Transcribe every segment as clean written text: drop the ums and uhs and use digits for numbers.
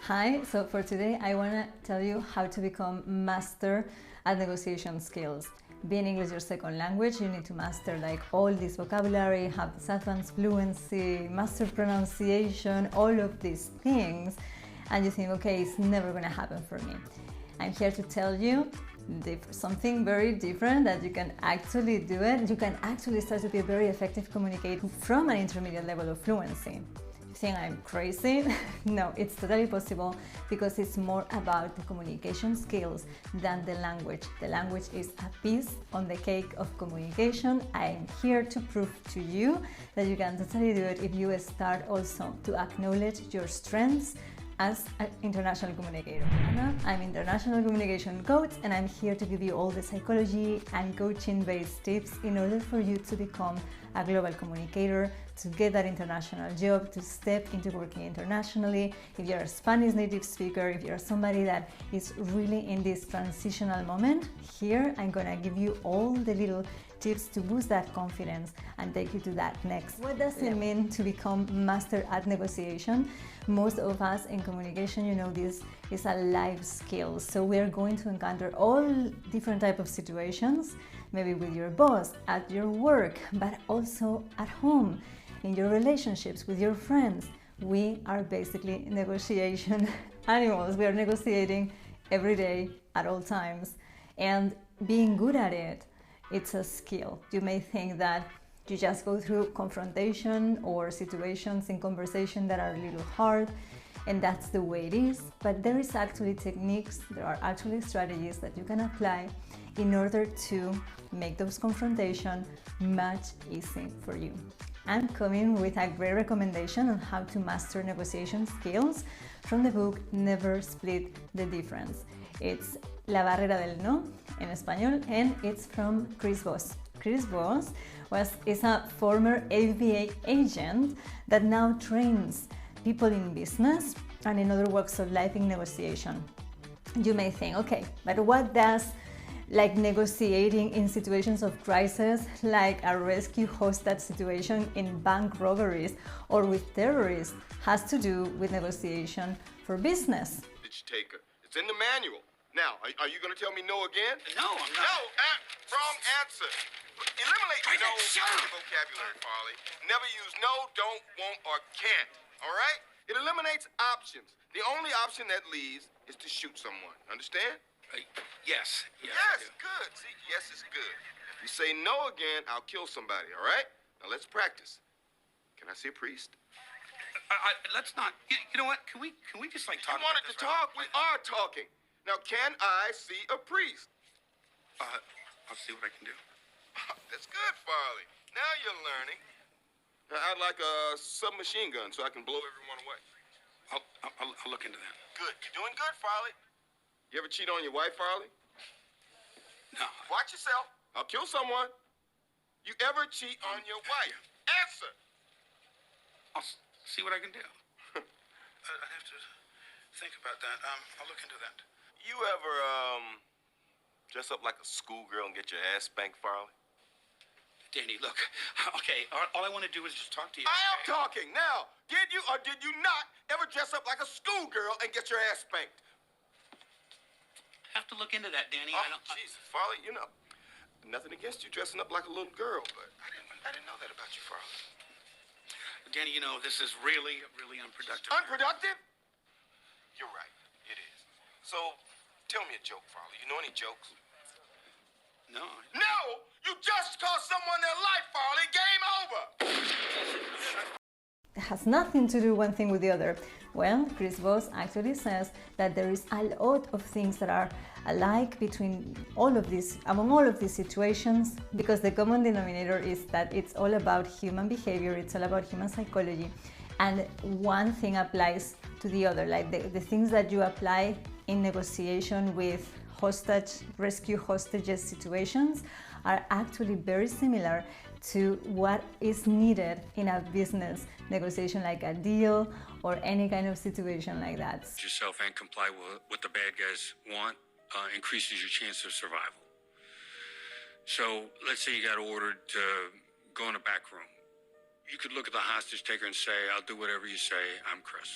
Hi, so for today I want to tell you how to become master at negotiation skills. Being English your second language, you need to master like all this vocabulary, have this advanced fluency, master pronunciation, all of these things, and you think, okay, it's never going to happen for me. I'm here to tell you something very different, that you can actually do it. You can actually start to be a very effective communicator from an intermediate level of fluency. You think I'm crazy? No, it's totally possible, because it's more about the communication skills than the language. The language is a piece on the cake of communication. I'm here to prove to you that you can totally do it if you start also to acknowledge your strengths as an international communicator. I'm international communication coach, and I'm here to give you all the psychology and coaching based tips in order for you to become a global communicator, to get that international job, to step into working internationally. If you're a Spanish native speaker, if you're somebody that is really in this transitional moment, here I'm gonna give you all the little tips to boost that confidence and take you to that next. What does it mean to become master at negotiation? Most of us in communication, you know, this is a life skill. So we're going to encounter all different types of situations, maybe with your boss, at your work, but also at home, in your relationships with your friends. We are basically negotiation animals. We are negotiating every day at all times, and being good at it, it's a skill. You may think that you just go through confrontation or situations in conversation that are a little hard, and that's the way it is. But there is actually techniques, there are actually strategies that you can apply in order to make those confrontations much easier for you. I'm coming with a great recommendation on how to master negotiation skills from the book Never Split the Difference. It's La Barrera del No in español, and it's from Chris Voss. Chris Voss is a former FBI agent that now trains people in business and in other walks of life in negotiation. You may think, okay, but what does like negotiating in situations of crisis, like a rescue hostage situation in bank robberies or with terrorists, has to do with negotiation for business? Did you take her? It's in the manual. Now, are you going to tell me no again? No, I'm not. No, wrong answer. Eliminate no from your vocabulary, Farley. Never use no, don't, won't, or can't. All right? It eliminates options. The only option that leaves is to shoot someone. Understand? Yes. Yes, good. See, yes is good. If you say no again, I'll kill somebody, all right? Now let's practice. Can I see a priest? Let's not. You know what? Can we just like talk? You wanted to talk? We are talking. Now, can I see a priest? I'll see what I can do. That's good, Farley. Now you're learning. I'd like a submachine gun so I can blow everyone away. I'll look into that. Good. You're doing good, Farley. You ever cheat on your wife, Farley? No. Watch yourself. I'll kill someone. You ever cheat on your wife? Answer. I'll see what I can do. I'd have to think about that. I'll look into that. You ever, dress up like a schoolgirl and get your ass spanked, Farley? Danny, look. Okay, all I want to do is just talk to you. I am talking now. Did you or did you not ever dress up like a schoolgirl and get your ass spanked? I have to look into that, Danny. Oh, Jesus, Farley, you know, nothing against you dressing up like a little girl, but I didn't know that about you, Farley. Danny, you know, this is really unproductive. Unproductive? You're right, it is. So, tell me a joke, Farley. You know any jokes? No. No! You just cost someone their life, Farley! Game over! It has nothing to do one thing with the other. Well, Chris Voss actually says that there is a lot of things that are alike between among all of these situations, because the common denominator is that it's all about human behavior, it's all about human psychology, and one thing applies to the other. Like the things that you apply in negotiation with rescue hostages situations are actually very similar to what is needed in a business negotiation, like a deal or any kind of situation like that. Yourself and comply with what the bad guys want increases your chance of survival. So let's say you got ordered to go in a back room. you could look at the hostage taker and say, I'll do whatever you say, I'm Chris.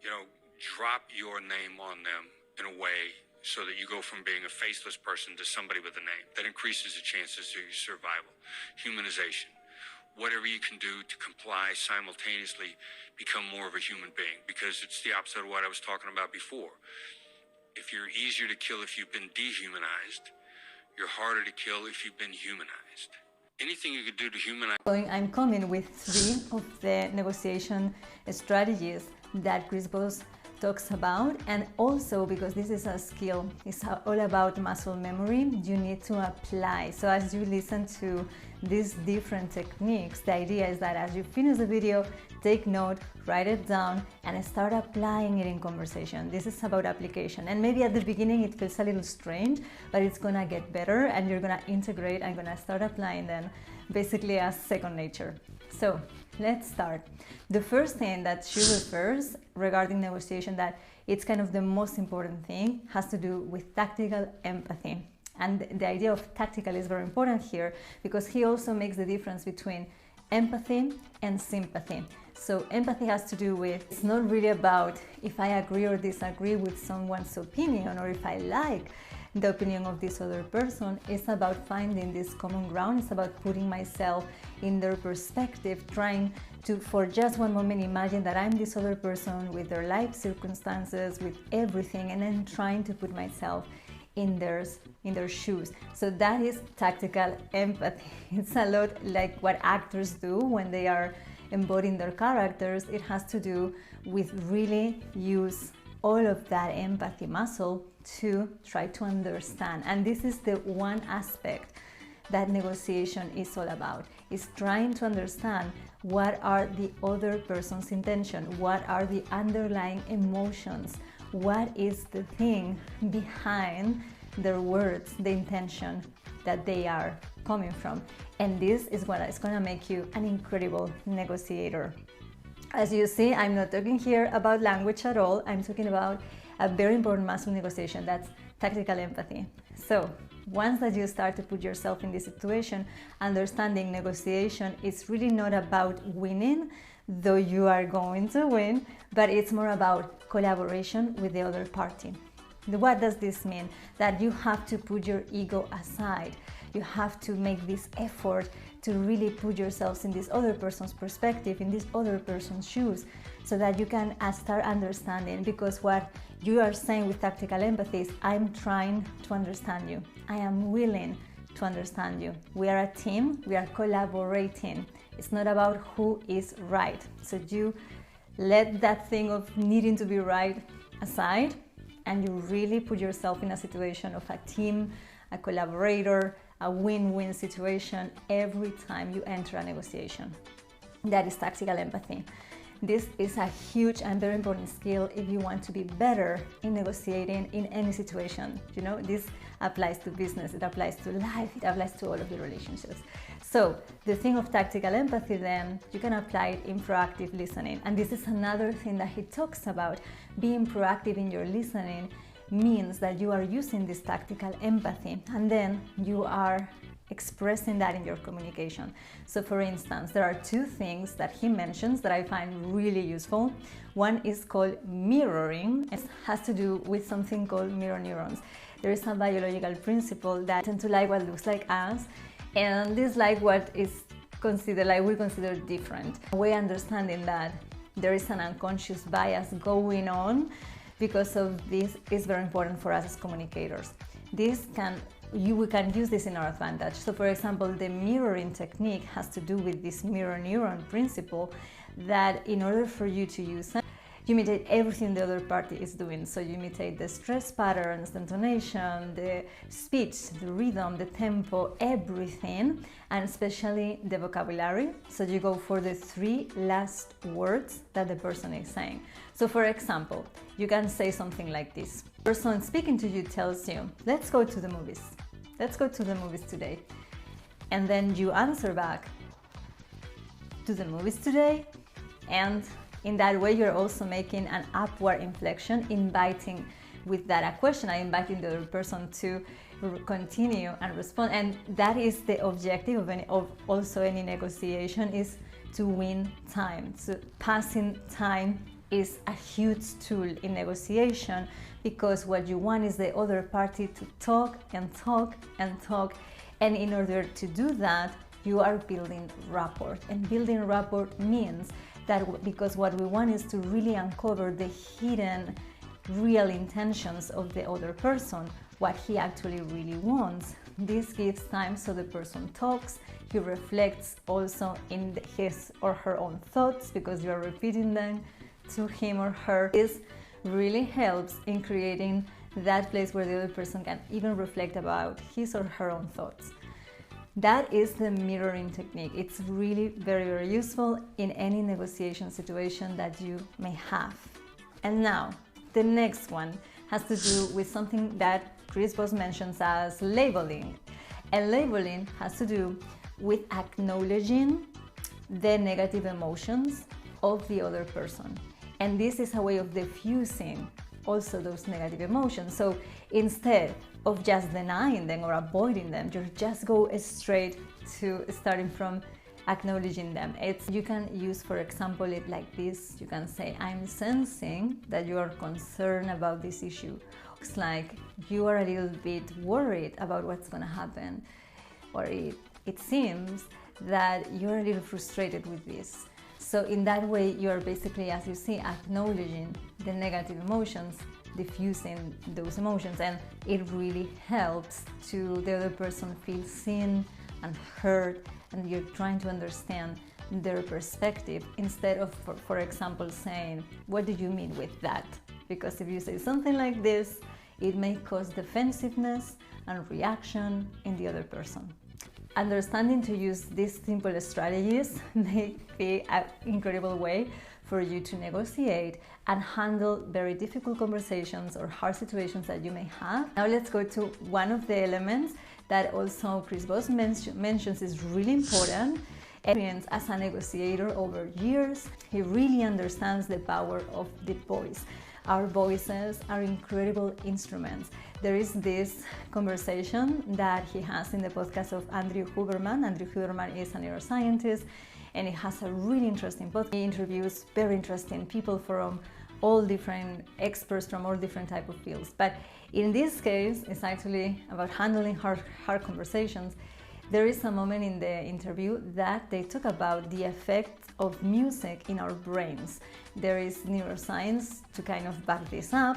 You know, drop your name on them in a way so that you go from being a faceless person to somebody with a name. That increases the chances of your survival. Humanization. Whatever you can do to comply simultaneously, become more of a human being, because it's the opposite of what I was talking about before. If you're easier to kill if you've been dehumanized, you're harder to kill if you've been humanized. Anything you could do to humanize. I'm coming with 3 of the negotiation strategies that Chris Voss talks about, and also because this is a skill, it's all about muscle memory, you need to apply. So as you listen to these different techniques, the idea is that as you finish the video, take note, write it down, and start applying it in conversation. This is about application, and maybe at the beginning it feels a little strange, but it's gonna get better and you're gonna integrate and gonna start applying them basically as second nature. So let's start. The first thing that she refers regarding negotiation, that it's kind of the most important thing, has to do with tactical empathy. And the idea of tactical is very important here because he also makes the difference between empathy and sympathy. So empathy has to do with, it's not really about if I agree or disagree with someone's opinion or if I like the opinion of this other person. It's about finding this common ground. It's about putting myself in their perspective, trying to, for just one moment, imagine that I'm this other person with their life circumstances, with everything, and then trying to put myself in their shoes. So that is tactical empathy. It's a lot like what actors do when they are embodying their characters. It has to do with really use all of that empathy muscle to try to understand. And this is the one aspect that negotiation is all about, is trying to understand what are the other person's intention, what are the underlying emotions, what is the thing behind their words, the intention that they are coming from. And this is what is going to make you an incredible negotiator. As you see, I'm not talking here about language at all. I'm talking about a very important muscle negotiation, that's tactical empathy. So once that you start to put yourself in this situation, understanding negotiation is really not about winning, though you are going to win, but it's more about collaboration with the other party. What does this mean? That you have to put your ego aside. You have to make this effort to really put yourselves in this other person's perspective, in this other person's shoes, so that you can start understanding. Because what you are saying with tactical empathy is, I'm trying to understand you. I am willing to understand you. We are a team, we are collaborating. It's not about who is right. So you let that thing of needing to be right aside, and you really put yourself in a situation of a team, a collaborator, a win-win situation every time you enter a negotiation. That is tactical empathy. This is a huge and very important skill if you want to be better in negotiating in any situation. You know, this applies to business, it applies to life, it applies to all of your relationships. So the thing of tactical empathy, then you can apply it in proactive listening. And this is another thing that he talks about. Being proactive in your listening means that you are using this tactical empathy, and then you are expressing that in your communication. So for instance, there are 2 things that he mentions that I find really useful. One is called mirroring. It has to do with something called mirror neurons. There is a biological principle that tend to like what looks like us and dislike what is considered, like we consider different. We understanding that there is an unconscious bias going on because of this is very important for us as communicators. We can use this in our advantage. So for example, the mirroring technique has to do with this mirror neuron principle, that in order for you to use it, you imitate everything the other party is doing. So you imitate the stress patterns, the intonation, the speech, the rhythm, the tempo, everything, and especially the vocabulary. So you go for the 3 last words that the person is saying. So for example, you can say something like this. The person speaking to you tells you, let's go to the movies. Let's go to the movies today. And then you answer back, to the movies today? And in that way, you're also making an upward inflection, inviting with that a question, and inviting the other person to continue and respond. And that is the objective of also any negotiation, is to win time, so passing time is a huge tool in negotiation, because what you want is the other party to talk and talk and talk. And in order to do that, you are building rapport. And building rapport means that, because what we want is to really uncover the hidden real intentions of the other person, what he actually really wants. This gives time so the person talks, he reflects also in his or her own thoughts, because you are repeating them to him or her. This really helps in creating that place where the other person can even reflect about his or her own thoughts. That is the mirroring technique. It's really very, very useful in any negotiation situation that you may have. And now, the next one has to do with something that Chris Voss mentions as labeling. And labeling has to do with acknowledging the negative emotions of the other person. And this is a way of diffusing also those negative emotions. So instead of just denying them or avoiding them, you just go straight to starting from acknowledging them. You can use, for example, it like this. You can say, I'm sensing that you are concerned about this issue. It's like you are a little bit worried about what's going to happen, or it seems that you're a little frustrated with this. So in that way, you're basically, as you see, acknowledging the negative emotions, diffusing those emotions, and it really helps to the other person feel seen and heard, and you're trying to understand their perspective instead of, for example, saying, what do you mean with that? Because if you say something like this, it may cause defensiveness and reaction in the other person. Understanding to use these simple strategies may be an incredible way for you to negotiate and handle very difficult conversations or hard situations that you may have. Now let's go to one of the elements that also Chris Voss mentions is really important. Experience as a negotiator over years, he really understands the power of the voice. Our voices are incredible instruments. There is this conversation that he has in the podcast of Andrew Huberman. Andrew Huberman is a neuroscientist, and he has a really interesting podcast. He interviews very interesting people from all different experts from all different type of fields. But in this case, it's actually about handling hard conversations. There is a moment in the interview that they talk about the effect of music in our brains. There is neuroscience to kind of back this up,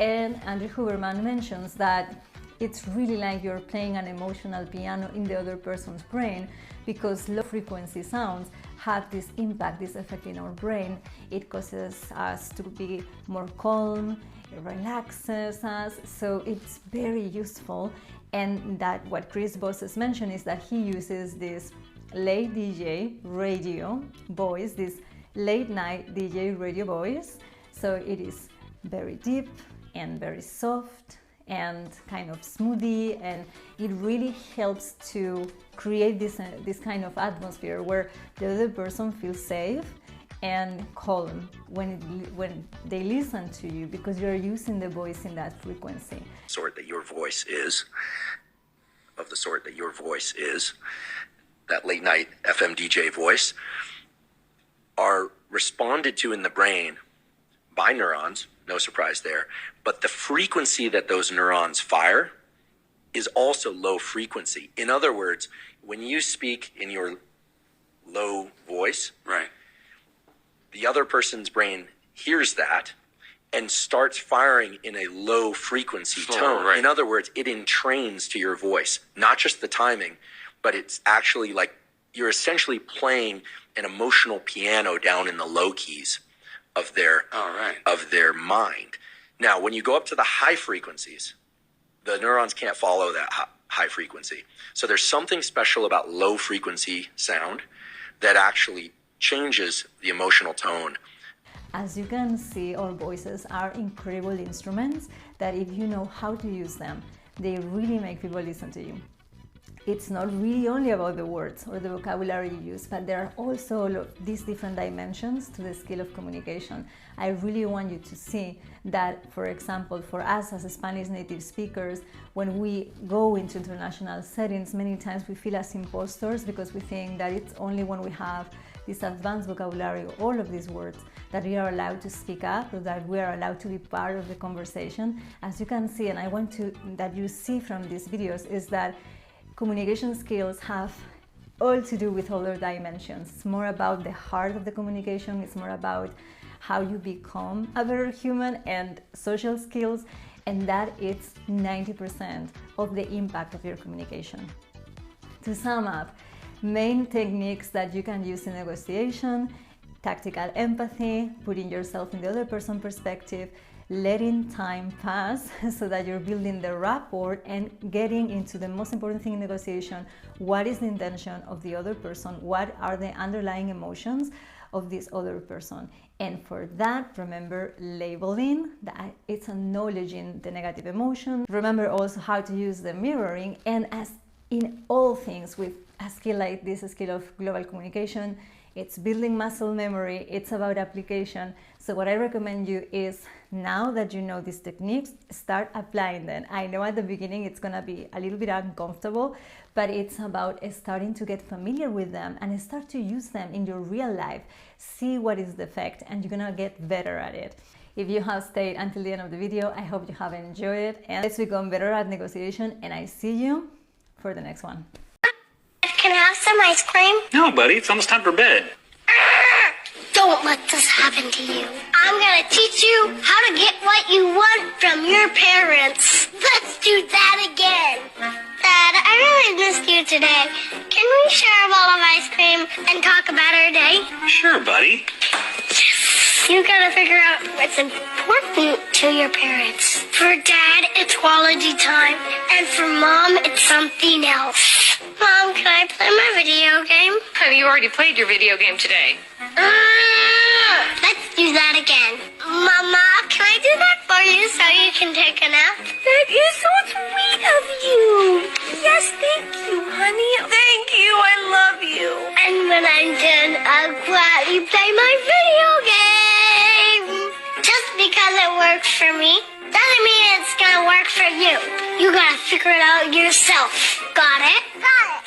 and Andrew Huberman mentions that it's really like you're playing an emotional piano in the other person's brain, because low frequency sounds have this impact, this effect in our brain. It causes us to be more calm, it relaxes us, so it's very useful. And that what Chris Voss has mentioned is that he uses this late DJ radio voice, this late night DJ radio voice. So it is very deep and very soft and kind of smoothie, and it really helps to create this kind of atmosphere where the other person feels safe and calm when they listen to you, because you're using the voice in that frequency. Sort that your voice is, of the sort that your voice is, that late night FM DJ voice, are responded to in the brain by neurons, no surprise there, but the frequency that those neurons fire is also low frequency. In other words, when you speak in your low voice, Right. the other person's brain hears that and starts firing in a low frequency tone. Right. In other words, it entrains to your voice, not just the timing, but it's actually like you're essentially playing an emotional piano down in the low keys of their mind. Now, when you go up to the high frequencies, the neurons can't follow that high frequency. So there's something special about low frequency sound that actually changes the emotional tone. As you can see, our voices are incredible instruments that if you know how to use them, they really make people listen to you. It's not really only about the words or the vocabulary you use, but there are also all of these different dimensions to the skill of communication. I really want you to see that, for example, for us as Spanish native speakers, when we go into international settings, many times we feel as imposters because we think that it's only when we have this advanced vocabulary, all of these words, that we are allowed to speak up, or that we are allowed to be part of the conversation. As you can see, and I want that you see from these videos, is that communication skills have all to do with other dimensions. It's more about the heart of the communication, it's more about how you become a better human, and social skills, and that is 90% of the impact of your communication. To sum up, main techniques that you can use in negotiation: tactical empathy, putting yourself in the other person's perspective, letting time pass so that you're building the rapport and getting into the most important thing in negotiation: what is the intention of the other person, what are the underlying emotions of this other person. And for that, remember labeling, that it's acknowledging the negative emotion. Remember also how to use the mirroring, and as in all things with a skill like this, a skill of global communication, it's building muscle memory, it's about application. So what I recommend you is, now that you know these techniques, start applying them. I know at the beginning it's gonna be a little bit uncomfortable, but it's about starting to get familiar with them and start to use them in your real life. See what is the effect, and you're gonna get better at it. If you have stayed until the end of the video, I hope you have enjoyed it, and let's become better at negotiation, and I see you for the next one. Can I have some ice cream? No, buddy, it's almost time for bed. Don't let this happen to you. I'm gonna teach you how to get what you want from your parents. Let's do that again. Dad, I really missed you today. Can we share a bowl of ice cream and talk about our day? Sure, buddy. You gotta figure out what's important to your parents. For Dad, it's quality time, and for Mom, it's something else. Mom, can I play my video game? Honey, you already played your video game today. Let's do that again. Mama, can I do that for you so you can take a nap? That is so sweet of you. Yes, thank you, honey. Thank you, I love you. And when I'm done, I'll gladly play my video game. Just because it works for me doesn't mean it's gonna work for you. You gotta figure it out yourself. Got it? Got it.